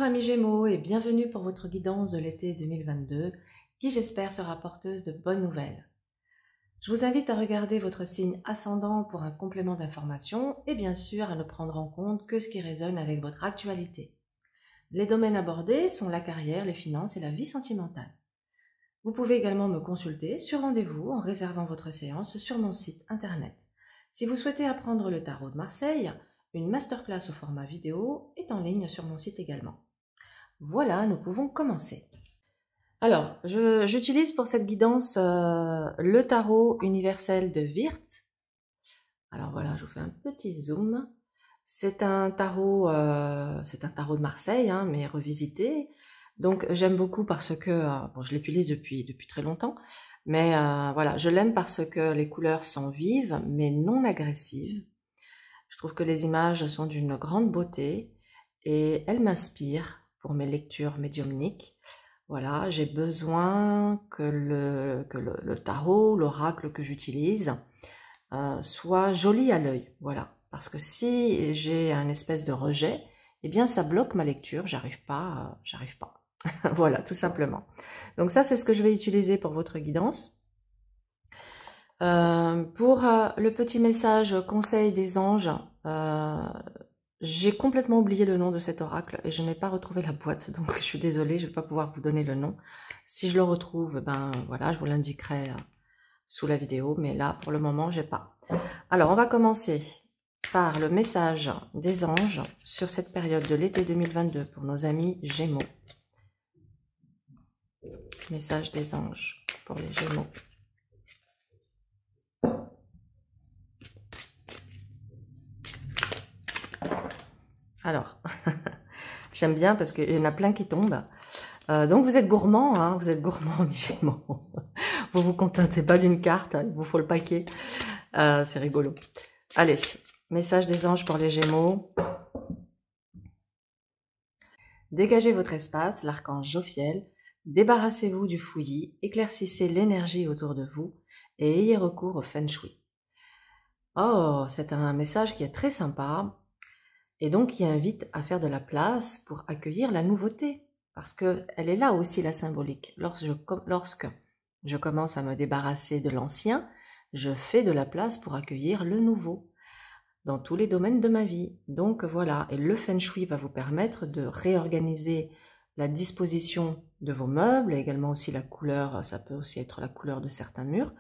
amis Gémeaux et bienvenue pour votre guidance de l'été 2022 qui j'espère sera porteuse de bonnes nouvelles. Je vous invite à regarder votre signe ascendant pour un complément d'information et bien sûr à ne prendre en compte que ce qui résonne avec votre actualité. Les domaines abordés sont la carrière, les finances et la vie sentimentale. Vous pouvez également me consulter sur rendez-vous en réservant votre séance sur mon site internet. Si vous souhaitez apprendre le tarot de Marseille, une masterclass au format vidéo est en ligne sur mon site également. Voilà, nous pouvons commencer. Alors, j'utilise pour cette guidance le tarot universel de Wirth. Alors voilà, je vous fais un petit zoom. C'est un tarot de Marseille, hein, mais revisité. Donc j'aime beaucoup parce que, bon, je l'utilise depuis très longtemps, mais voilà, je l'aime parce que les couleurs sont vives, mais non agressives. Je trouve que les images sont d'une grande beauté et elles m'inspirent pour mes lectures médiumniques. Voilà, j'ai besoin que le tarot, l'oracle que j'utilise, soit joli à l'œil. Voilà, parce que si j'ai un espèce de rejet, eh bien ça bloque ma lecture, j'arrive pas. Voilà, tout simplement. Donc ça, c'est ce que je vais utiliser pour votre guidance. Pour le petit message conseil des anges, j'ai complètement oublié le nom de cet oracle et je n'ai pas retrouvé la boîte, donc je suis désolée, je ne vais pas pouvoir vous donner le nom. Si je le retrouve, ben voilà, je vous l'indiquerai sous la vidéo, mais là, pour le moment, j'ai pas. Alors, on va commencer par le message des anges sur cette période de l'été 2022 pour nos amis Gémeaux. Message des anges pour les Gémeaux. Alors, j'aime bien parce qu'il y en a plein qui tombent. Donc vous êtes gourmand, hein, vous êtes gourmand, mes Gémeaux. Vous vous contentez pas d'une carte, hein, il vous faut le paquet. C'est rigolo. Allez, message des anges pour les Gémeaux. Dégagez votre espace, l'archange Jophiel. Débarrassez-vous du fouillis, éclaircissez l'énergie autour de vous et ayez recours au Feng Shui. Oh, c'est un message qui est très sympa et donc qui invite à faire de la place pour accueillir la nouveauté. Parce qu'elle est là aussi la symbolique. Lorsque je commence à me débarrasser de l'ancien, je fais de la place pour accueillir le nouveau dans tous les domaines de ma vie. Donc voilà, et le Feng Shui va vous permettre de réorganiser la disposition de vos meubles, et également aussi la couleur, ça peut aussi être la couleur de certains murs,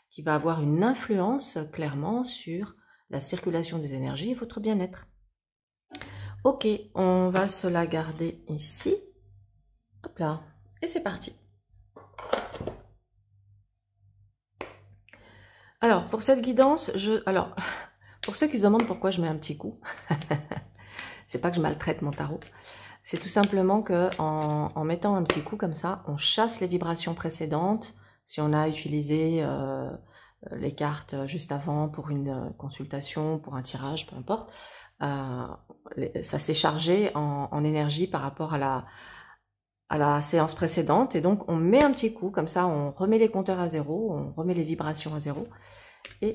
qui va avoir une influence clairement sur la circulation des énergies et votre bien-être. Ok, on va se la garder ici. Hop là, et c'est parti. Alors, pour cette guidance, pour ceux qui se demandent pourquoi je mets un petit coup, c'est pas que je maltraite mon tarot, c'est tout simplement que en mettant un petit coup comme ça, on chasse les vibrations précédentes. Si on a utilisé les cartes juste avant pour une consultation, pour un tirage, peu importe, ça s'est chargé en énergie par rapport à la séance précédente, et donc on met un petit coup, comme ça on remet les compteurs à zéro, on remet les vibrations à zéro, et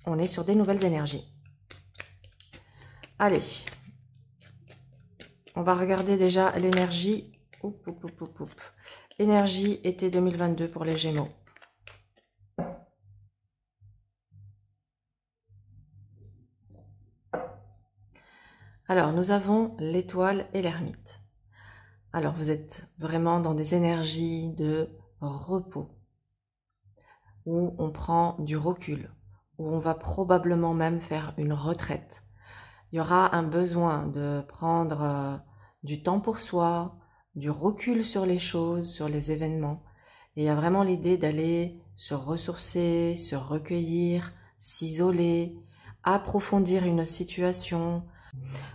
on est sur des nouvelles énergies. Allez, on va regarder déjà l'énergie, énergie été 2022 pour les Gémeaux. Alors, nous avons l'étoile et l'ermite. Alors, vous êtes vraiment dans des énergies de repos, où on prend du recul, où on va probablement même faire une retraite. Il y aura un besoin de prendre du temps pour soi, du recul sur les choses, sur les événements. Et il y a vraiment l'idée d'aller se ressourcer, se recueillir, s'isoler, approfondir une situation.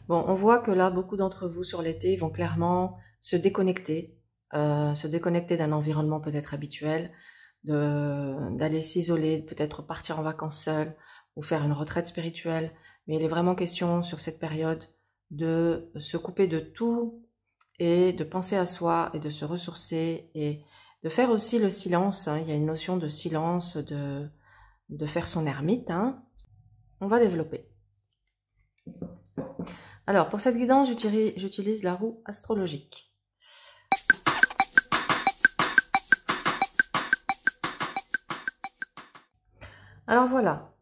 Bon, on voit que là, beaucoup d'entre vous sur l'été vont clairement se déconnecter d'un environnement peut-être habituel, d'aller s'isoler, peut-être partir en vacances seul ou faire une retraite spirituelle. Mais il est vraiment question sur cette période de se couper de tout et de penser à soi et de se ressourcer et de faire aussi le silence. Hein. Il y a une notion de silence, de faire son ermite. Hein. On va développer. Alors, pour cette guidance, j'utilise la roue astrologique. Alors voilà.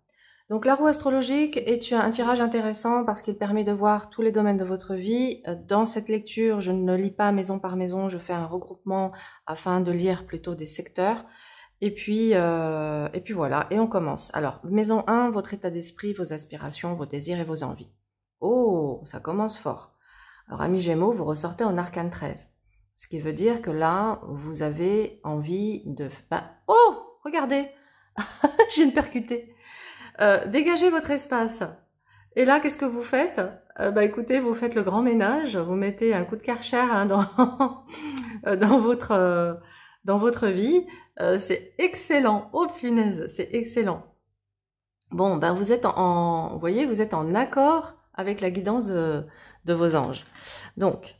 Donc la roue astrologique est un tirage intéressant parce qu'il permet de voir tous les domaines de votre vie. Dans cette lecture, je ne lis pas maison par maison, je fais un regroupement afin de lire plutôt des secteurs. Et puis voilà, et on commence. Alors, maison 1, votre état d'esprit, vos aspirations, vos désirs et vos envies. Oh, ça commence fort. Alors, amis Gémeaux, vous ressortez en arcane 13. Ce qui veut dire que là, vous avez envie de... oh, regardez, je viens de percuter. Dégagez votre espace. Et là, qu'est-ce que vous faites? Écoutez, vous faites le grand ménage, vous mettez un coup de Karcher hein, dans votre vie. C'est excellent. Oh punaise, c'est excellent. Bon, vous êtes vous voyez, vous êtes en accord avec la guidance de vos anges. Donc,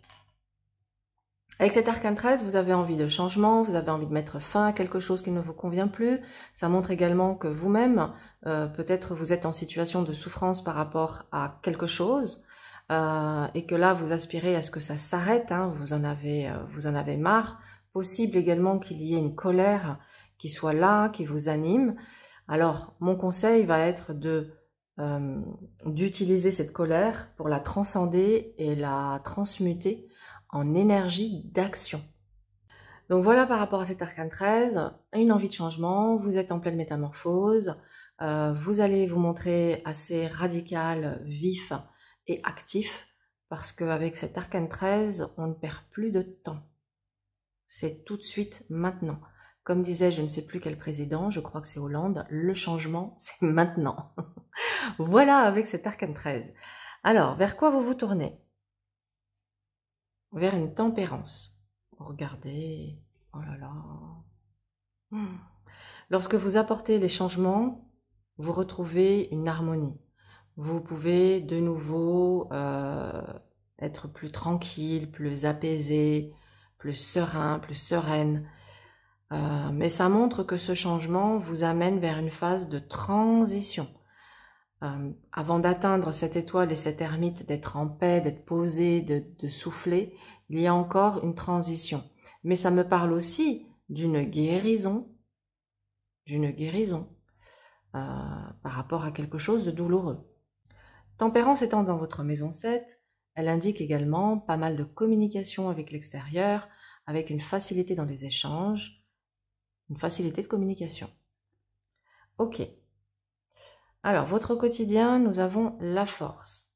avec cet arcane 13, vous avez envie de changement, vous avez envie de mettre fin à quelque chose qui ne vous convient plus. Ça montre également que vous-même, peut-être vous êtes en situation de souffrance par rapport à quelque chose, et que là, vous aspirez à ce que ça s'arrête, hein, vous en avez marre. Possible également qu'il y ait une colère qui soit là, qui vous anime. Alors, mon conseil va être d'utiliser cette colère pour la transcender et la transmuter en énergie d'action. Donc voilà par rapport à cet arcane 13, une envie de changement, vous êtes en pleine métamorphose, vous allez vous montrer assez radical, vif et actif, parce qu'avec cet arcane 13, on ne perd plus de temps. C'est tout de suite maintenant. Comme disait je ne sais plus quel président, je crois que c'est Hollande, le changement c'est maintenant. Voilà avec cet arcane 13. Alors, vers quoi vous vous tournez? Vers une tempérance. Regardez, oh là là. Lorsque vous apportez les changements, vous retrouvez une harmonie. Vous pouvez de nouveau être plus tranquille, plus apaisé, plus serein, plus sereine. Mais ça montre que ce changement vous amène vers une phase de transition. Avant d'atteindre cette étoile et cette ermite, d'être en paix, d'être posé, de souffler, il y a encore une transition. Mais ça me parle aussi d'une guérison par rapport à quelque chose de douloureux. Tempérance étant dans votre maison 7, elle indique également pas mal de communication avec l'extérieur, avec une facilité dans les échanges, une facilité de communication. Ok. Alors, votre quotidien, nous avons la force.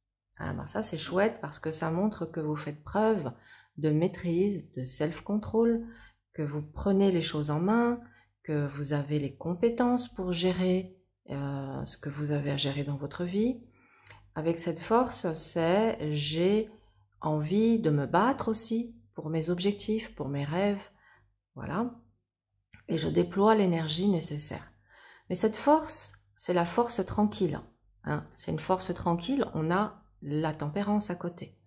Ça, c'est chouette parce que ça montre que vous faites preuve de maîtrise, de self-control, que vous prenez les choses en main, que vous avez les compétences pour gérer ce que vous avez à gérer dans votre vie. Avec cette force, c'est j'ai envie de me battre aussi pour mes objectifs, pour mes rêves. Voilà. Et je déploie l'énergie nécessaire. Mais cette force, c'est la force tranquille. Hein. C'est une force tranquille, on a la tempérance à côté.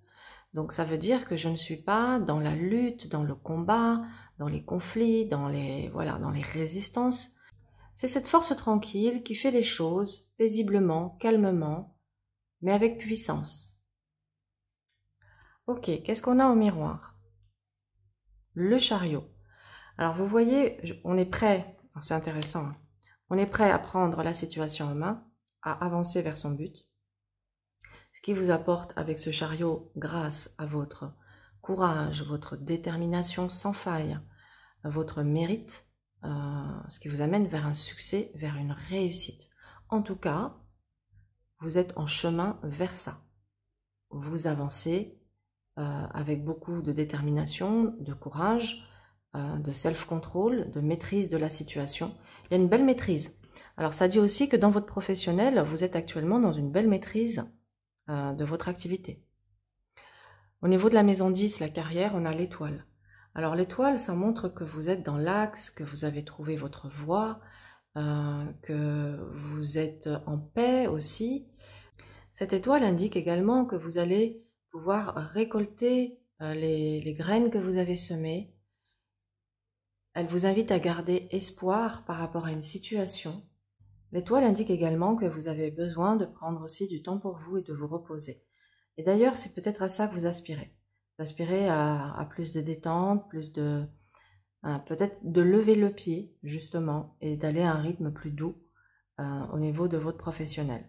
Donc ça veut dire que je ne suis pas dans la lutte, dans le combat, dans les conflits, dans les résistances. C'est cette force tranquille qui fait les choses paisiblement, calmement, mais avec puissance. Ok, qu'est-ce qu'on a au miroir? Le chariot. Alors vous voyez, on est prêt, c'est intéressant, hein. On est prêt à prendre la situation en main, à avancer vers son but. Ce qui vous apporte avec ce chariot, grâce à votre courage, votre détermination sans faille, votre mérite, ce qui vous amène vers un succès, vers une réussite. En tout cas, vous êtes en chemin vers ça. Vous avancez avec beaucoup de détermination, de courage, de self-control, de maîtrise de la situation. Il y a une belle maîtrise. Alors ça dit aussi que dans votre professionnel, vous êtes actuellement dans une belle maîtrise de votre activité. Au niveau de la maison 10, la carrière, on a l'étoile. Alors l'étoile, ça montre que vous êtes dans l'axe, que vous avez trouvé votre voie, que vous êtes en paix aussi. Cette étoile indique également que vous allez pouvoir récolter les graines que vous avez semées. Elle vous invite à garder espoir par rapport à une situation. L'étoile indique également que vous avez besoin de prendre aussi du temps pour vous et de vous reposer. Et d'ailleurs, c'est peut-être à ça que vous aspirez. Vous aspirez à plus de détente, peut-être de lever le pied, justement, et d'aller à un rythme plus doux au niveau de votre professionnel.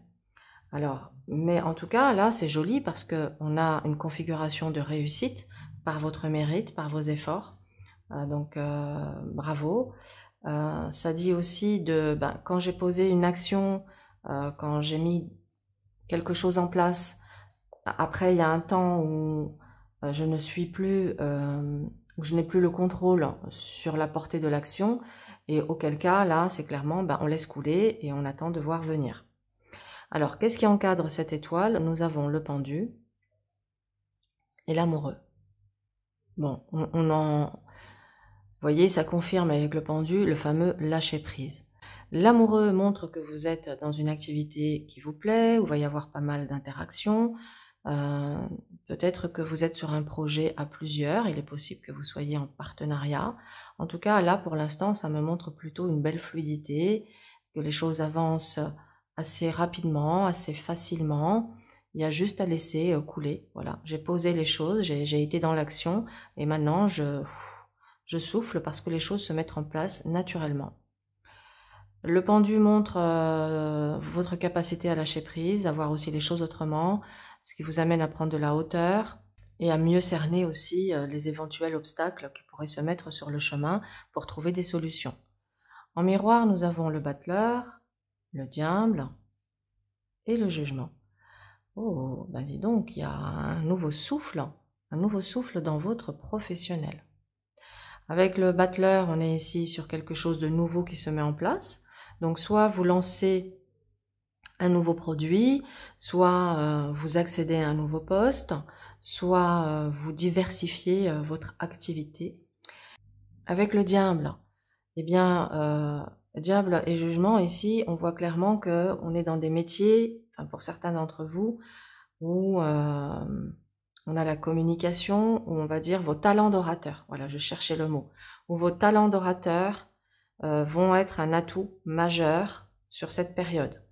Alors, mais en tout cas, là, c'est joli parce qu'on a une configuration de réussite par votre mérite, par vos efforts. Donc, bravo. Ça dit aussi quand j'ai posé une action, quand j'ai mis quelque chose en place, après, il y a un temps où je ne suis plus, où je n'ai plus le contrôle sur la portée de l'action, et auquel cas, là, c'est clairement, on laisse couler et on attend de voir venir. Alors, qu'est-ce qui encadre cette étoile? Nous avons le pendu et l'amoureux. Bon, vous voyez, ça confirme avec le pendu le fameux lâcher prise. L'amoureux montre que vous êtes dans une activité qui vous plaît, où il va y avoir pas mal d'interactions. Peut-être que vous êtes sur un projet à plusieurs, il est possible que vous soyez en partenariat. En tout cas, là, pour l'instant, ça me montre plutôt une belle fluidité, que les choses avancent assez rapidement, assez facilement. Il y a juste à laisser couler. Voilà, j'ai posé les choses, j'ai été dans l'action et maintenant je souffle parce que les choses se mettent en place naturellement. Le pendu montre votre capacité à lâcher prise, à voir aussi les choses autrement, ce qui vous amène à prendre de la hauteur et à mieux cerner aussi les éventuels obstacles qui pourraient se mettre sur le chemin pour trouver des solutions. En miroir, nous avons le battleur, le diable et le jugement. Oh, ben dis donc, il y a un nouveau souffle dans votre professionnel. Avec le battleur, on est ici sur quelque chose de nouveau qui se met en place. Donc soit vous lancez un nouveau produit, soit vous accédez à un nouveau poste, soit vous diversifiez votre activité. Avec le diable, eh bien, diable et jugement, ici, on voit clairement qu'on est dans des métiers, enfin pour certains d'entre vous, où on a la communication, où on va dire vos talents d'orateur. Voilà, je cherchais le mot. Où vos talents d'orateur vont être un atout majeur sur cette période.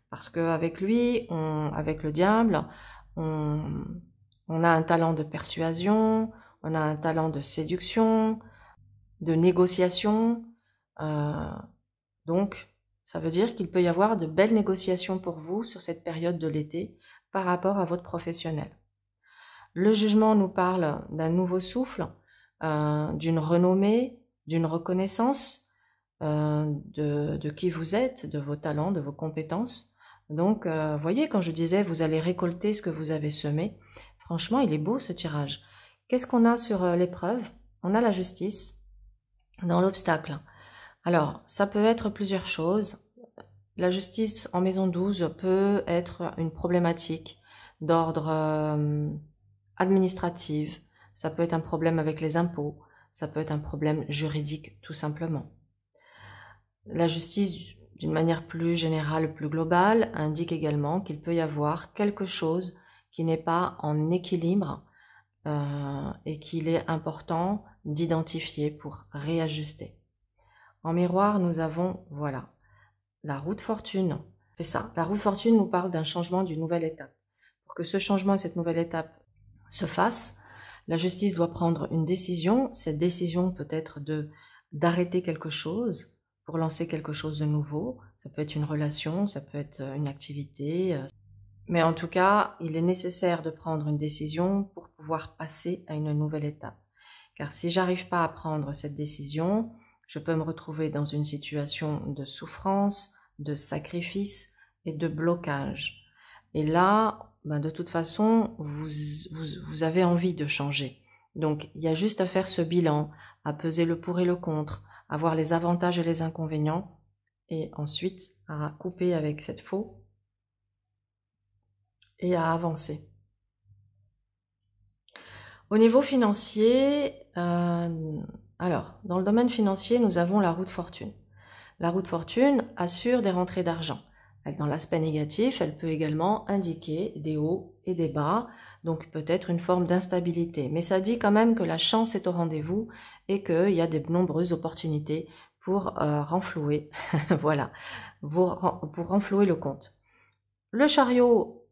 Parce qu'avec lui, avec le diable, on a un talent de persuasion, on a un talent de séduction, de négociation. Donc, ça veut dire qu'il peut y avoir de belles négociations pour vous sur cette période de l'été par rapport à votre professionnel. Le jugement nous parle d'un nouveau souffle, d'une renommée, d'une reconnaissance de qui vous êtes, de vos talents, de vos compétences. Donc, voyez, quand je disais vous allez récolter ce que vous avez semé, franchement, il est beau ce tirage. Qu'est-ce qu'on a sur l'épreuve? On a la justice dans l'obstacle. Alors, ça peut être plusieurs choses. La justice en maison 12 peut être une problématique d'ordre administratif, ça peut être un problème avec les impôts, ça peut être un problème juridique tout simplement. La justice, d'une manière plus générale, plus globale, indique également qu'il peut y avoir quelque chose qui n'est pas en équilibre et qu'il est important d'identifier pour réajuster. En miroir, nous avons, voilà, la roue de fortune. C'est ça, la roue de fortune nous parle d'un changement, d'une nouvelle étape. Pour que ce changement et cette nouvelle étape se fassent, la justice doit prendre une décision. Cette décision peut être d'arrêter quelque chose pour lancer quelque chose de nouveau. Ça peut être une relation, ça peut être une activité. Mais en tout cas, il est nécessaire de prendre une décision pour pouvoir passer à une nouvelle étape. Car si j'arrive pas à prendre cette décision, je peux me retrouver dans une situation de souffrance, de sacrifice et de blocage. Et là, de toute façon, vous avez envie de changer. Donc, il y a juste à faire ce bilan, à peser le pour et le contre, à voir les avantages et les inconvénients, et ensuite à couper avec cette faux et à avancer. Au niveau financier, alors, dans le domaine financier, nous avons la roue de fortune. La roue de fortune assure des rentrées d'argent. Dans l'aspect négatif, elle peut également indiquer des hauts et des bas, donc peut-être une forme d'instabilité. Mais ça dit quand même que la chance est au rendez-vous et qu'il y a de nombreuses opportunités pour renflouer, voilà, pour renflouer le compte. Le chariot,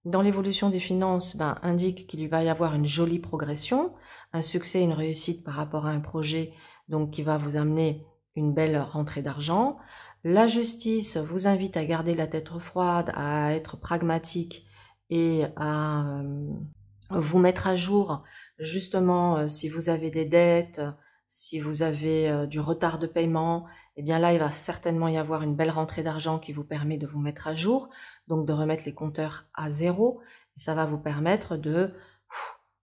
dans l'évolution des finances, indique qu'il va y avoir une jolie progression, un succès, une réussite par rapport à un projet, donc qui va vous amener une belle rentrée d'argent. La justice vous invite à garder la tête froide, à être pragmatique et à vous mettre à jour, justement, si vous avez des dettes, si vous avez du retard de paiement, eh bien là, il va certainement y avoir une belle rentrée d'argent qui vous permet de vous mettre à jour, donc de remettre les compteurs à zéro, et ça va vous permettre de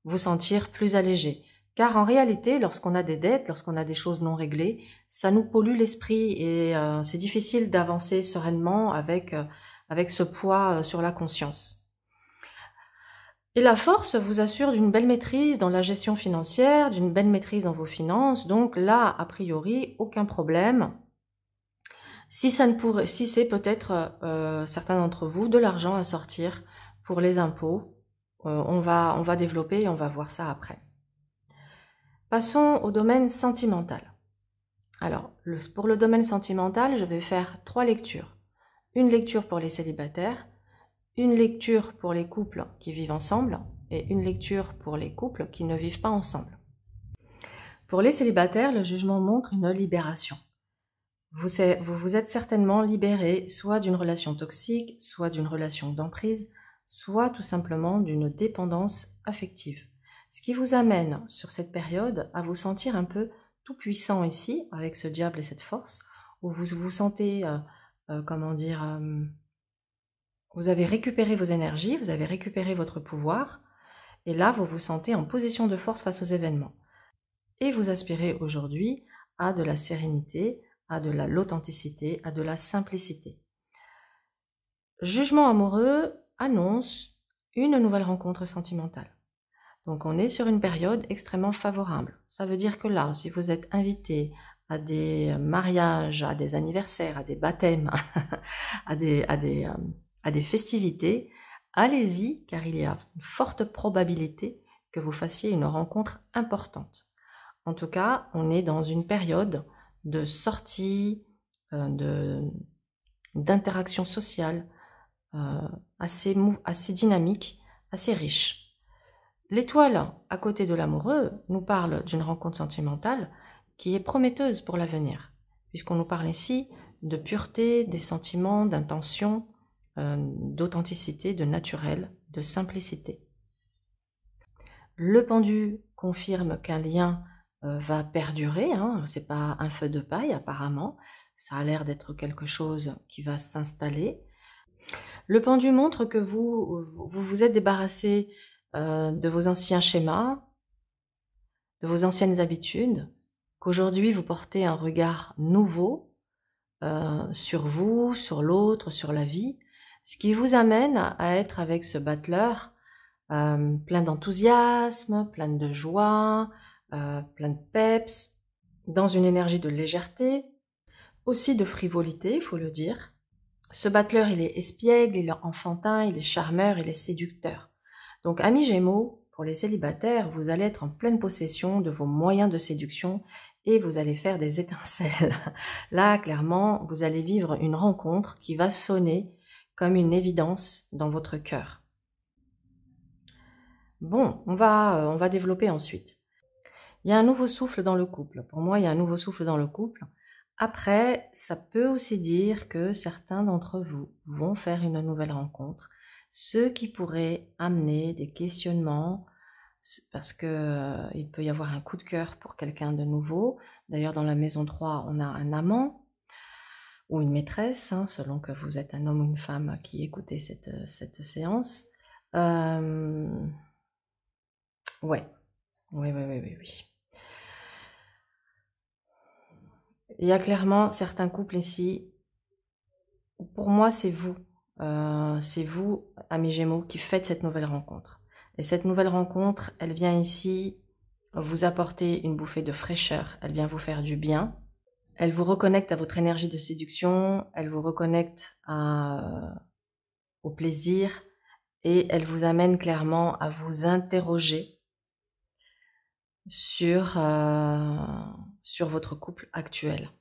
vous sentir plus allégé. Car en réalité, lorsqu'on a des dettes, lorsqu'on a des choses non réglées, ça nous pollue l'esprit et c'est difficile d'avancer sereinement avec ce poids sur la conscience. Et la force vous assure d'une belle maîtrise dans la gestion financière, d'une belle maîtrise dans vos finances. Donc là, a priori, aucun problème. Si c'est peut-être certains d'entre vous de l'argent à sortir pour les impôts, on va développer et on va voir ça après. Passons au domaine sentimental. Alors, pour le domaine sentimental, je vais faire 3 lectures. Une lecture pour les célibataires, une lecture pour les couples qui vivent ensemble et une lecture pour les couples qui ne vivent pas ensemble. Pour les célibataires, le jugement montre une libération. Vous vous êtes certainement libéré soit d'une relation toxique, soit d'une relation d'emprise, soit tout simplement d'une dépendance affective. Ce qui vous amène sur cette période à vous sentir un peu tout puissant ici, avec ce diable et cette force, où vous vous sentez, vous avez récupéré vos énergies, vous avez récupéré votre pouvoir, et là, vous vous sentez en position de force face aux événements. Et vous aspirez aujourd'hui à de la sérénité, à de l'authenticité, à de la simplicité. Jugement amoureux annonce une nouvelle rencontre sentimentale. Donc on est sur une période extrêmement favorable. Ça veut dire que là, si vous êtes invité à des mariages, à des anniversaires, à des baptêmes, à des festivités, allez-y car il y a une forte probabilité que vous fassiez une rencontre importante. En tout cas, on est dans une période de sortie, d'interaction sociale assez dynamique, assez riche. L'étoile à côté de l'amoureux nous parle d'une rencontre sentimentale qui est prometteuse pour l'avenir, puisqu'on nous parle ici de pureté, des sentiments, d'intention, d'authenticité, de naturel, de simplicité. Le pendu confirme qu'un lien va perdurer, hein, c'est pas un feu de paille apparemment, ça a l'air d'être quelque chose qui va s'installer. Le pendu montre que vous êtes débarrassé de vos anciens schémas, de vos anciennes habitudes, qu'aujourd'hui vous portez un regard nouveau sur vous, sur l'autre, sur la vie, ce qui vous amène à être avec ce battleur plein d'enthousiasme, plein de joie, plein de peps, dans une énergie de légèreté, aussi de frivolité, il faut le dire. Ce battleur, il est espiègle, il est enfantin, il est charmeur, il est séducteur. Donc, amis Gémeaux, pour les célibataires, vous allez être en pleine possession de vos moyens de séduction et vous allez faire des étincelles. Là, clairement, vous allez vivre une rencontre qui va sonner comme une évidence dans votre cœur. Bon, on va développer ensuite. Il y a un nouveau souffle dans le couple. Pour moi, il y a un nouveau souffle dans le couple. Après, ça peut aussi dire que certains d'entre vous vont faire une nouvelle rencontre, ce qui pourrait amener des questionnements, parce que il peut y avoir un coup de cœur pour quelqu'un de nouveau. D'ailleurs, dans la maison 3, on a un amant ou une maîtresse, hein, selon que vous êtes un homme ou une femme qui écoutez cette séance. Ouais, oui. Il y a clairement certains couples ici, pour moi c'est vous, amis Gémeaux, qui faites cette nouvelle rencontre. Et cette nouvelle rencontre, elle vient ici vous apporter une bouffée de fraîcheur, elle vient vous faire du bien, elle vous reconnecte à votre énergie de séduction, elle vous reconnecte au plaisir et elle vous amène clairement à vous interroger sur votre couple actuel.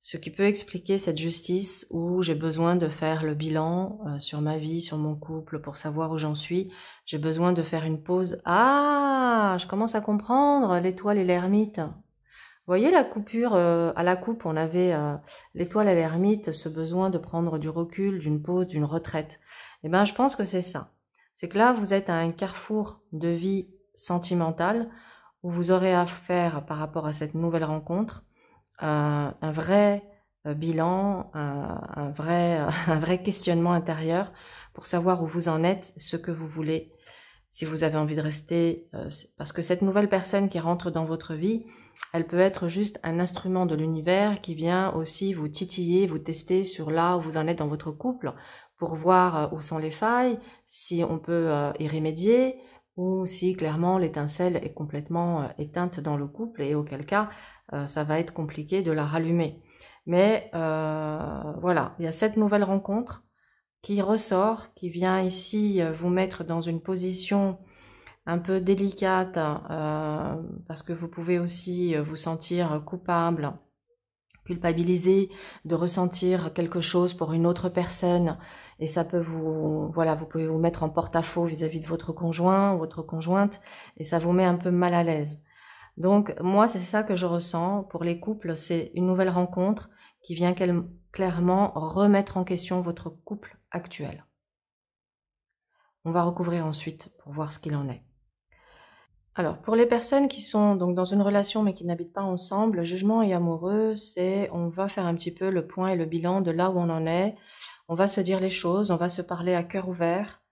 Ce qui peut expliquer cette justice où j'ai besoin de faire le bilan sur ma vie, sur mon couple, pour savoir où j'en suis. J'ai besoin de faire une pause. Ah, je commence à comprendre l'étoile et l'ermite. Vous voyez la coupure, à la coupe, on avait l'étoile et l'ermite, ce besoin de prendre du recul, d'une pause, d'une retraite. Eh bien, je pense que c'est ça. C'est que là, vous êtes à un carrefour de vie sentimentale où vous aurez à faire par rapport à cette nouvelle rencontre un vrai bilan, un vrai questionnement intérieur pour savoir où vous en êtes, ce que vous voulez, si vous avez envie de rester, parce que cette nouvelle personne qui rentre dans votre vie, elle peut être juste un instrument de l'univers qui vient aussi vous titiller, vous tester sur là où vous en êtes dans votre couple, pour voir où sont les failles, si on peut y remédier, ou si clairement l'étincelle est complètement éteinte dans le couple, et auquel cas, ça va être compliqué de la rallumer. Mais voilà, il y a cette nouvelle rencontre qui ressort, qui vient ici vous mettre dans une position un peu délicate, parce que vous pouvez aussi vous sentir coupable, culpabilisé de ressentir quelque chose pour une autre personne, et ça peut vous, voilà, vous pouvez vous mettre en porte-à-faux vis-à-vis de votre conjoint ou votre conjointe, et ça vous met un peu mal à l'aise. Donc moi, c'est ça que je ressens pour les couples, c'est une nouvelle rencontre qui vient clairement remettre en question votre couple actuel. On va recouvrir ensuite pour voir ce qu'il en est. Alors, pour les personnes qui sont donc dans une relation mais qui n'habitent pas ensemble, le jugement et amoureux, c'est on va faire un petit peu le point et le bilan de là où on en est. On va se dire les choses, on va se parler à cœur ouvert.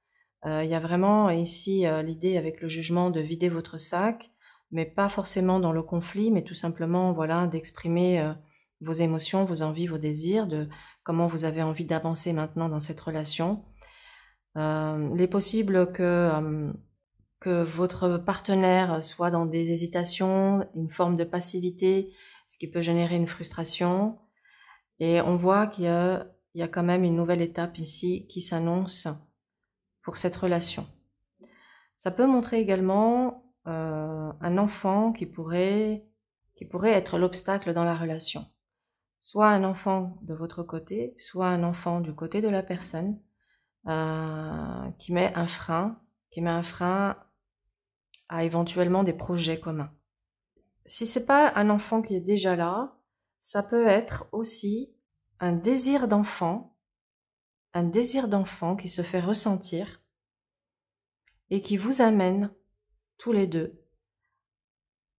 Il y a vraiment ici l'idée avec le jugement de vider votre sac, mais pas forcément dans le conflit, mais tout simplement voilà d'exprimer vos émotions, vos envies, vos désirs, de comment vous avez envie d'avancer maintenant dans cette relation. Il est possible que votre partenaire soit dans des hésitations, une forme de passivité, ce qui peut générer une frustration. Et on voit qu'il y a quand même une nouvelle étape ici qui s'annonce pour cette relation. Ça peut montrer également un enfant qui pourrait être l'obstacle dans la relation. Soit un enfant de votre côté, soit un enfant du côté de la personne qui met un frein à éventuellement des projets communs. Si c'est pas un enfant qui est déjà là, ça peut être aussi un désir d'enfant qui se fait ressentir et qui vous amène tous les deux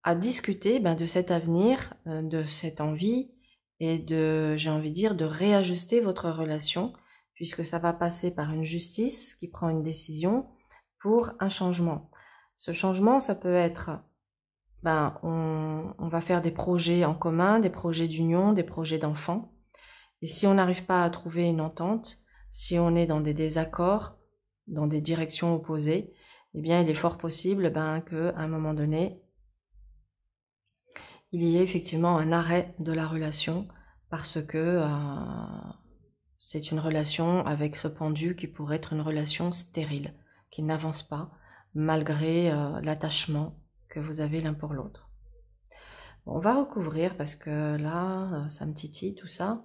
à discuter de cet avenir, de cette envie et j'ai envie de dire, de réajuster votre relation, puisque ça va passer par une justice qui prend une décision pour un changement. Ce changement, ça peut être, on va faire des projets en commun, des projets d'union, des projets d'enfants. Et si on n'arrive pas à trouver une entente, si on est dans des désaccords, dans des directions opposées, eh bien, il est fort possible qu'à un moment donné, il y ait effectivement un arrêt de la relation parce que c'est une relation avec ce pendu qui pourrait être une relation stérile, qui n'avance pas malgré l'attachement que vous avez l'un pour l'autre. Bon, on va recouvrir parce que là, ça me titille tout ça.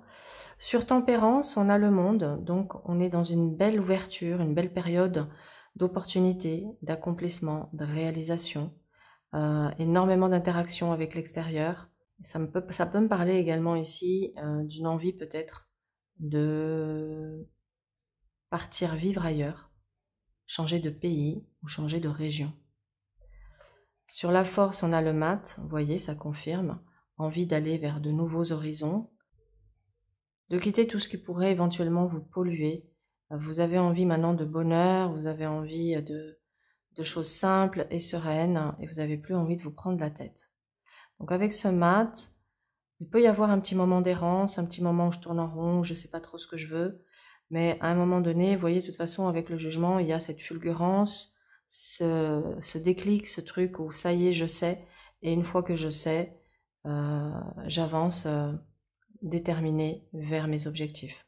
Sur Tempérance, on a le monde, donc on est dans une belle ouverture, une belle période d'opportunités, d'accomplissement, de réalisation, énormément d'interactions avec l'extérieur. Ça peut me parler également ici d'une envie peut-être de partir vivre ailleurs, changer de pays ou changer de région. Sur la force, on a le mat, vous voyez, ça confirme, envie d'aller vers de nouveaux horizons, de quitter tout ce qui pourrait éventuellement vous polluer. Vous avez envie maintenant de bonheur, vous avez envie de choses simples et sereines, et vous n'avez plus envie de vous prendre la tête. Donc avec ce mat, il peut y avoir un petit moment d'errance, un petit moment où je tourne en rond, je ne sais pas trop ce que je veux, mais à un moment donné, vous voyez, de toute façon, avec le jugement, il y a cette fulgurance, ce déclic, ce truc où ça y est, je sais, et une fois que je sais, j'avance déterminée vers mes objectifs.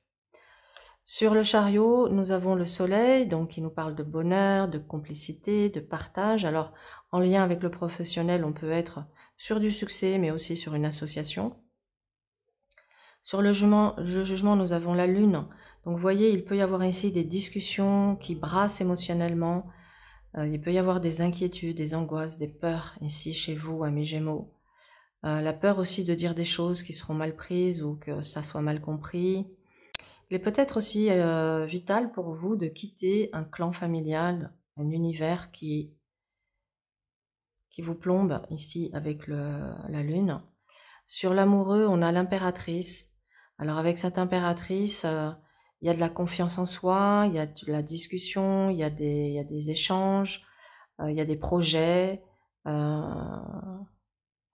Sur le chariot, nous avons le soleil, donc qui nous parle de bonheur, de complicité, de partage. Alors, en lien avec le professionnel, on peut être sur du succès, mais aussi sur une association. Sur le jugement, nous avons la lune. Donc vous voyez, il peut y avoir ici des discussions qui brassent émotionnellement. Il peut y avoir des inquiétudes, des angoisses, des peurs ici chez vous, amis Gémeaux. La peur aussi de dire des choses qui seront mal prises ou que ça soit mal compris. Il est peut-être aussi vital pour vous de quitter un clan familial, un univers qui vous plombe ici avec la lune. Sur l'amoureux, on a l'impératrice. Alors avec cette impératrice, il y a de la confiance en soi, il y a de la discussion, il y a des échanges, il y a des projets. Peut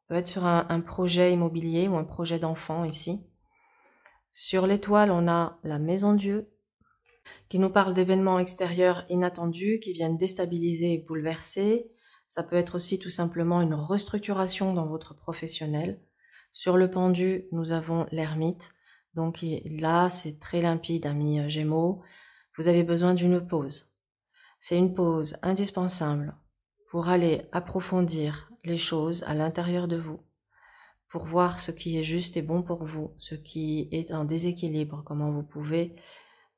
être sur un projet immobilier ou un projet d'enfant ici. Sur l'étoile, on a la maison Dieu, qui nous parle d'événements extérieurs inattendus qui viennent déstabiliser et bouleverser. Ça peut être aussi tout simplement une restructuration dans votre professionnel. Sur le pendu, nous avons l'ermite. Donc là, c'est très limpide, amis Gémeaux. Vous avez besoin d'une pause. C'est une pause indispensable pour aller approfondir les choses à l'intérieur de vous, pour voir ce qui est juste et bon pour vous, ce qui est en déséquilibre, comment vous pouvez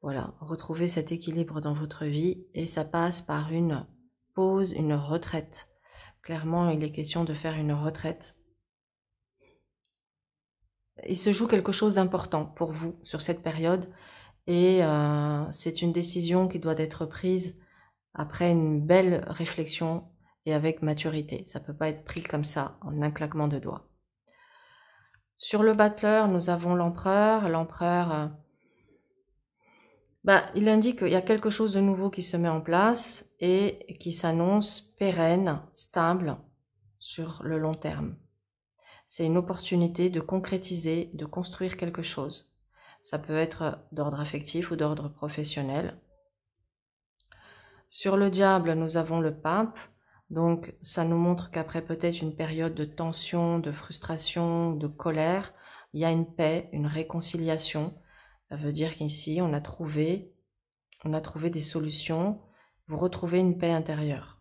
retrouver cet équilibre dans votre vie, et ça passe par une pause, une retraite. Clairement, il est question de faire une retraite. Il se joue quelque chose d'important pour vous sur cette période, et c'est une décision qui doit être prise après une belle réflexion et avec maturité. Ça ne peut pas être pris comme ça, en un claquement de doigts. Sur le battleur, nous avons l'empereur. L'empereur, il indique qu'il y a quelque chose de nouveau qui se met en place et qui s'annonce pérenne, stable sur le long terme. C'est une opportunité de concrétiser, de construire quelque chose. Ça peut être d'ordre affectif ou d'ordre professionnel. Sur le diable, nous avons le pape. Donc ça nous montre qu'après peut-être une période de tension, de frustration, de colère, il y a une paix, une réconciliation. Ça veut dire qu'ici, on a trouvé des solutions. Vous retrouvez une paix intérieure.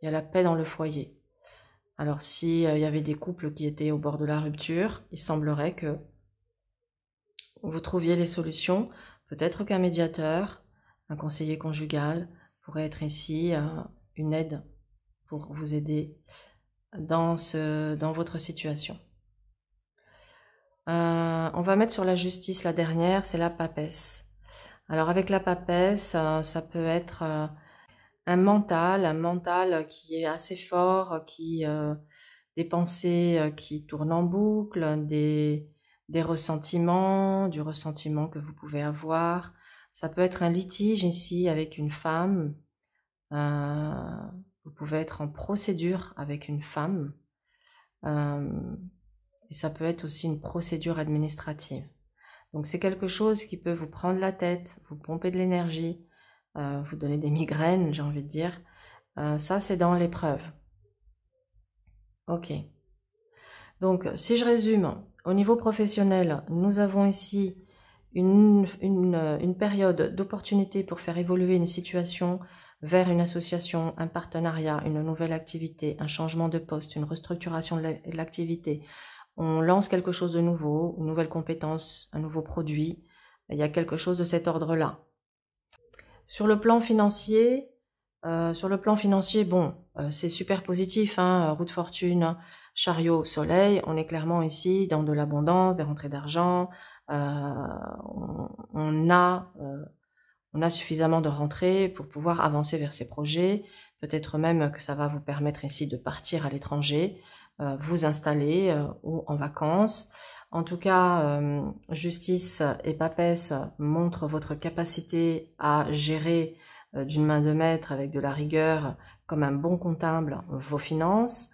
Il y a la paix dans le foyer. Alors s'il y avait des couples qui étaient au bord de la rupture, il semblerait que vous trouviez les solutions. Peut-être qu'un médiateur, un conseiller conjugal pourrait être ici une aide pour vous aider dans votre situation. On va mettre sur la justice la dernière, c'est la papesse. Alors avec la papesse, ça peut être un mental qui est assez fort, des pensées qui tournent en boucle, des ressentiments, du ressentiment que vous pouvez avoir. Ça peut être un litige ici avec une femme. Vous pouvez être en procédure avec une femme. Et ça peut être aussi une procédure administrative. Donc c'est quelque chose qui peut vous prendre la tête, vous pomper de l'énergie, vous donner des migraines, j'ai envie de dire. Ça, c'est dans l'épreuve. Ok. Donc, si je résume, au niveau professionnel, nous avons ici une période d'opportunité pour faire évoluer une situation vers une association, un partenariat, une nouvelle activité, un changement de poste, une restructuration de l'activité. On lance quelque chose de nouveau, une nouvelle compétence, un nouveau produit. Il y a quelque chose de cet ordre-là. Sur le plan financier, bon, c'est super positif, hein, roue de fortune, chariot, soleil. On est clairement ici dans de l'abondance, des rentrées d'argent. On a suffisamment de rentrées pour pouvoir avancer vers ces projets. Peut-être même que ça va vous permettre ici de partir à l'étranger, vous installer ou en vacances. En tout cas, justice et papesse montrent votre capacité à gérer d'une main de maître avec de la rigueur, comme un bon comptable, vos finances.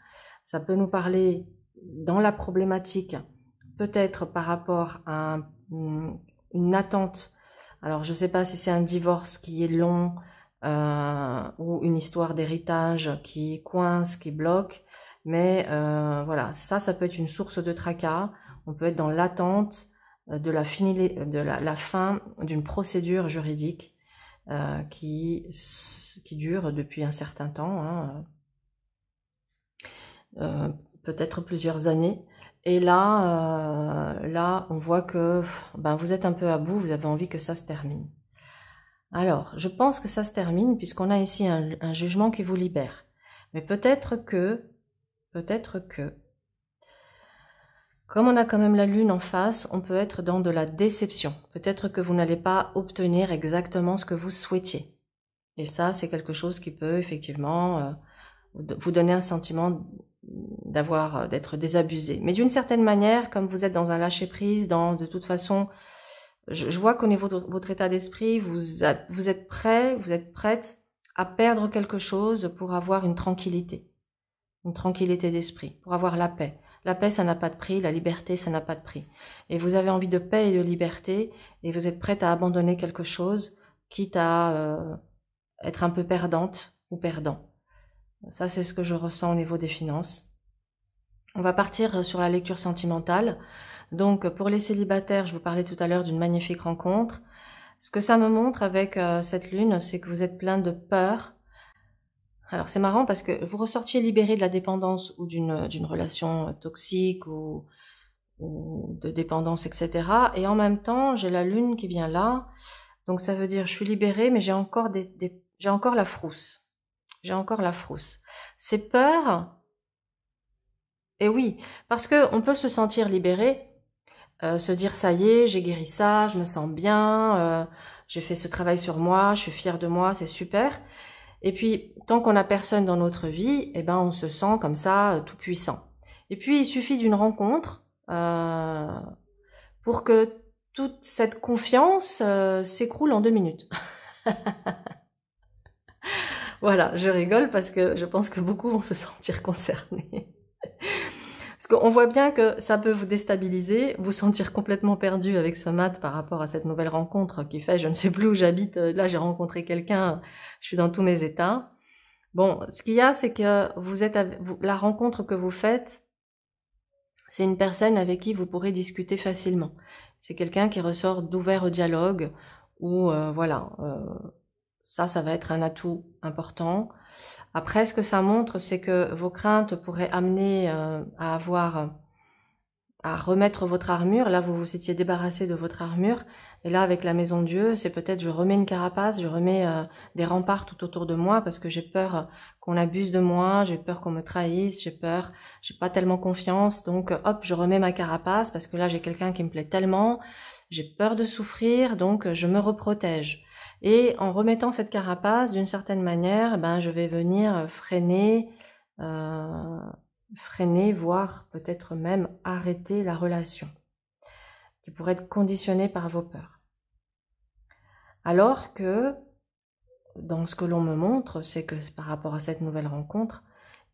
Ça peut nous parler dans la problématique, peut-être par rapport à une attente. Alors, je ne sais pas si c'est un divorce qui est long ou une histoire d'héritage qui coince, qui bloque, mais voilà, ça peut être une source de tracas. On peut être dans l'attente de la fin d'une procédure juridique qui dure depuis un certain temps, hein, peut-être plusieurs années, Et là, on voit que ben, vous êtes un peu à bout, vous avez envie que ça se termine. Alors, je pense que ça se termine puisqu'on a ici un jugement qui vous libère. Mais peut-être que, comme on a quand même la lune en face, on peut être dans de la déception. Peut-être que vous n'allez pas obtenir exactement ce que vous souhaitiez. Et ça, c'est quelque chose qui peut effectivement vous donner un sentiment d'être désabusé. Mais d'une certaine manière, comme vous êtes dans un lâcher-prise, de toute façon, je vois qu'au niveau de votre état d'esprit, vous êtes prêt, vous êtes prête à perdre quelque chose pour avoir une tranquillité d'esprit, pour avoir la paix. La paix, ça n'a pas de prix, la liberté, ça n'a pas de prix. Et vous avez envie de paix et de liberté, et vous êtes prête à abandonner quelque chose, quitte à être un peu perdante ou perdant. Ça, c'est ce que je ressens au niveau des finances. On va partir sur la lecture sentimentale. Donc, pour les célibataires, je vous parlais tout à l'heure d'une magnifique rencontre. Ce que ça me montre avec cette lune, c'est que vous êtes plein de peur. Alors, c'est marrant parce que vous ressortiez libéré de la dépendance ou d'une relation toxique ou de dépendance, etc. Et en même temps, j'ai la lune qui vient là. Donc, ça veut dire je suis libérée, mais j'ai encore j'ai encore la frousse. J'ai encore la frousse. Ces peurs, et oui, parce que on peut se sentir libéré, se dire ça y est, j'ai guéri ça, je me sens bien, j'ai fait ce travail sur moi, je suis fière de moi, c'est super. Et puis, tant qu'on n'a personne dans notre vie, eh ben, on se sent comme ça, tout puissant. Et puis, il suffit d'une rencontre pour que toute cette confiance s'écroule en 2 minutes. Voilà, je rigole parce que je pense que beaucoup vont se sentir concernés. Parce qu'on voit bien que ça peut vous déstabiliser, vous sentir complètement perdu avec ce mat par rapport à cette nouvelle rencontre qui fait je ne sais plus où j'habite, là j'ai rencontré quelqu'un, je suis dans tous mes états. Bon, ce qu'il y a, c'est que la rencontre que vous faites, c'est une personne avec qui vous pourrez discuter facilement. C'est quelqu'un qui ressort d'ouvert au dialogue, ou voilà, ça va être un atout important. Après, ce que ça montre, c'est que vos craintes pourraient amener à remettre votre armure. Là, vous vous étiez débarrassé de votre armure. Et là, avec la maison de Dieu, c'est peut-être je remets une carapace, je remets des remparts tout autour de moi parce que j'ai peur qu'on abuse de moi, j'ai peur qu'on me trahisse, j'ai pas tellement confiance. Donc, hop, je remets ma carapace parce que là, j'ai quelqu'un qui me plaît tellement. J'ai peur de souffrir, donc je me reprotège. Et en remettant cette carapace, d'une certaine manière, ben, je vais venir euh, freiner, voire peut-être même arrêter la relation, qui pourrait être conditionnée par vos peurs. Alors que, dans ce que l'on me montre, c'est que par rapport à cette nouvelle rencontre,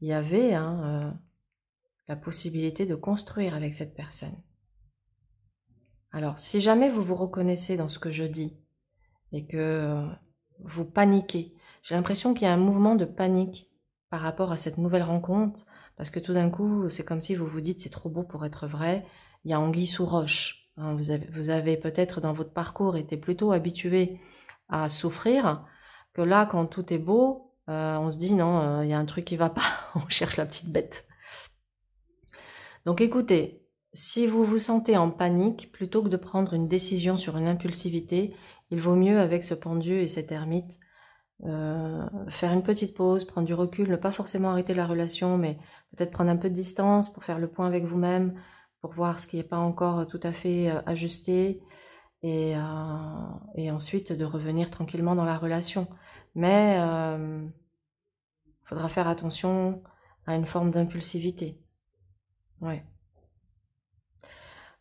il y avait la possibilité de construire avec cette personne. Alors, si jamais vous vous reconnaissez dans ce que je dis, et que vous paniquez, j'ai l'impression qu'il y a un mouvement de panique par rapport à cette nouvelle rencontre, parce que tout d'un coup, c'est comme si vous vous dites c'est trop beau pour être vrai, il y a anguille sous roche. Hein, vous avez peut-être dans votre parcours été plutôt habitué à souffrir, que là, quand tout est beau, on se dit non, il y a un truc qui va pas, on cherche la petite bête. Donc écoutez, si vous vous sentez en panique, plutôt que de prendre une décision sur une impulsivité, il vaut mieux avec ce pendu et cette ermite faire une petite pause, prendre du recul, ne pas forcément arrêter la relation, mais peut-être prendre un peu de distance pour faire le point avec vous-même, pour voir ce qui n'est pas encore tout à fait ajusté, et ensuite de revenir tranquillement dans la relation. Mais il faudra faire attention à une forme d'impulsivité. Ouais.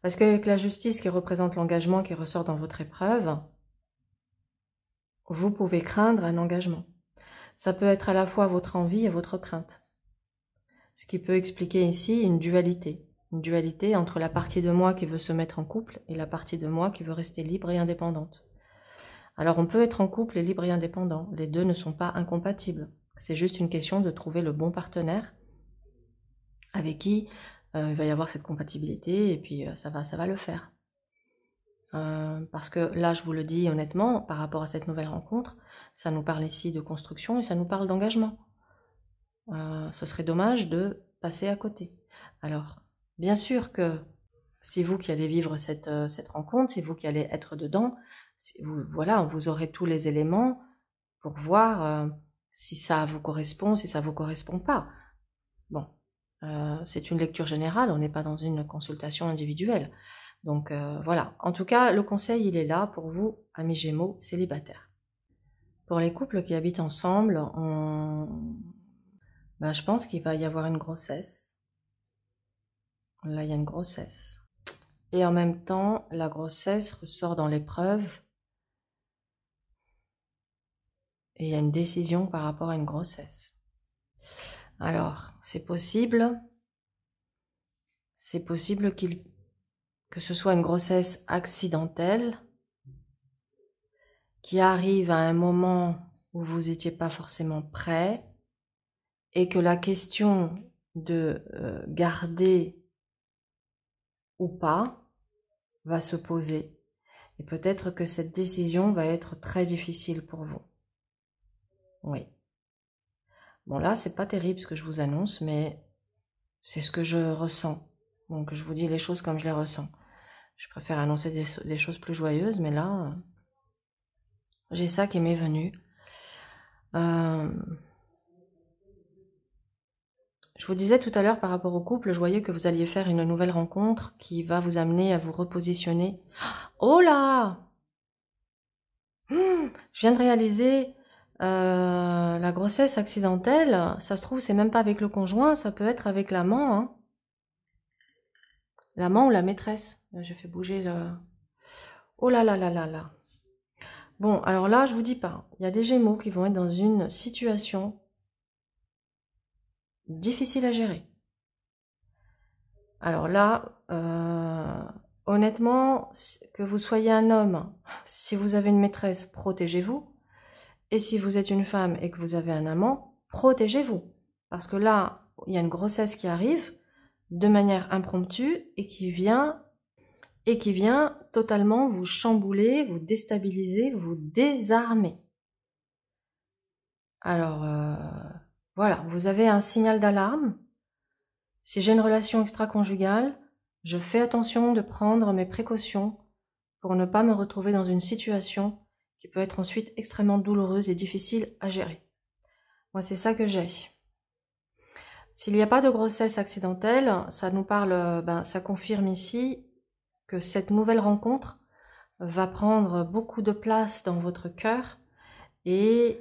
Parce qu'avec la justice qui représente l'engagement qui ressort dans votre épreuve, vous pouvez craindre un engagement. Ça peut être à la fois votre envie et votre crainte. Ce qui peut expliquer ici une dualité entre la partie de moi qui veut se mettre en couple et la partie de moi qui veut rester libre et indépendante. Alors on peut être en couple et libre et indépendant, les deux ne sont pas incompatibles. C'est juste une question de trouver le bon partenaire avec qui il va y avoir cette compatibilité et puis ça va le faire. Parce que là, je vous le dis honnêtement, par rapport à cette nouvelle rencontre, ça nous parle ici de construction et ça nous parle d'engagement. Ce serait dommage de passer à côté. Alors, Bien sûr que c'est vous qui allez vivre cette rencontre, c'est vous qui allez être dedans. Voilà, vous aurez tous les éléments pour voir si ça vous correspond, si ça vous correspond pas. Bon, c'est une lecture générale, on n'est pas dans une consultation individuelle. Donc voilà, en tout cas, le conseil, il est là pour vous, amis Gémeaux, célibataires. Pour les couples qui habitent ensemble, je pense qu'il va y avoir une grossesse. Là, il y a une grossesse. Et en même temps, la grossesse ressort dans l'épreuve. Et il y a une décision par rapport à une grossesse. Alors, c'est possible que ce soit une grossesse accidentelle, qui arrive à un moment où vous n'étiez pas forcément prêt, et que la question de garder ou pas va se poser. Et peut-être que cette décision va être très difficile pour vous. Oui. Bon là, c'est pas terrible ce que je vous annonce, mais c'est ce que je ressens. Donc je vous dis les choses comme je les ressens. Je préfère annoncer des choses plus joyeuses, mais là, j'ai ça qui m'est venu. Je vous disais tout à l'heure par rapport au couple, je voyais que vous alliez faire une nouvelle rencontre qui va vous amener à vous repositionner. Oh là! Je viens de réaliser la grossesse accidentelle. Ça se trouve, c'est même pas avec le conjoint, ça peut être avec l'amant. Hein. L'amant ou la maîtresse. Je fais bouger le... Oh là là là là là. Bon, alors là, je vous dis pas. Il y a des Gémeaux qui vont être dans une situation difficile à gérer. Alors là, honnêtement, que vous soyez un homme, si vous avez une maîtresse, protégez-vous. Et si vous êtes une femme et que vous avez un amant, protégez-vous. Parce que là, il y a une grossesse qui arrive de manière impromptue et qui vient totalement vous chambouler, vous déstabiliser, vous désarmer. Alors, voilà, vous avez un signal d'alarme. Si j'ai une relation extra-conjugale, je fais attention de prendre mes précautions pour ne pas me retrouver dans une situation qui peut être ensuite extrêmement douloureuse et difficile à gérer. Moi, c'est ça que j'ai. S'il n'y a pas de grossesse accidentelle, ça nous parle, ça confirme ici que cette nouvelle rencontre va prendre beaucoup de place dans votre cœur et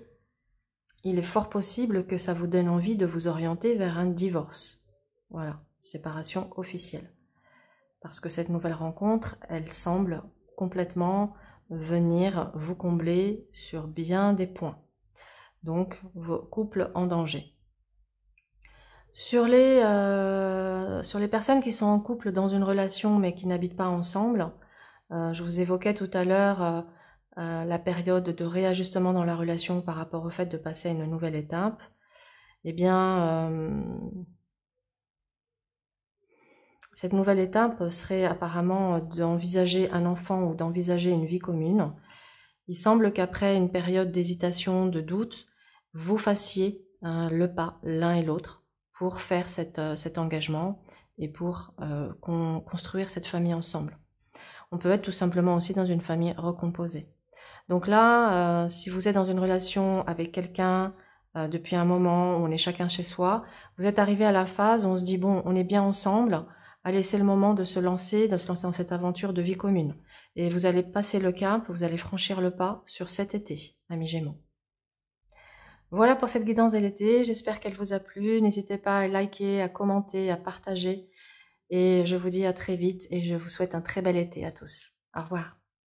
il est fort possible que ça vous donne envie de vous orienter vers un divorce. Voilà, séparation officielle. Parce que cette nouvelle rencontre, elle semble complètement venir vous combler sur bien des points. Donc, vos couples en danger. Sur les personnes qui sont en couple dans une relation mais qui n'habitent pas ensemble, je vous évoquais tout à l'heure la période de réajustement dans la relation par rapport au fait de passer à une nouvelle étape. Eh bien, cette nouvelle étape serait apparemment d'envisager un enfant ou d'envisager une vie commune. Il semble qu'après une période d'hésitation, de doute, vous fassiez le pas l'un et l'autre pour faire cet engagement et pour construire cette famille ensemble. On peut être tout simplement aussi dans une famille recomposée. Donc là, si vous êtes dans une relation avec quelqu'un depuis un moment où on est chacun chez soi, vous êtes arrivé à la phase où on se dit bon, on est bien ensemble, allez, c'est le moment de se lancer dans cette aventure de vie commune. Et vous allez passer le cap, vous allez franchir le pas sur cet été, amis Gémeaux. Voilà pour cette guidance de l'été, j'espère qu'elle vous a plu. N'hésitez pas à liker, à commenter, à partager. Et je vous dis à très vite et je vous souhaite un très bel été à tous. Au revoir.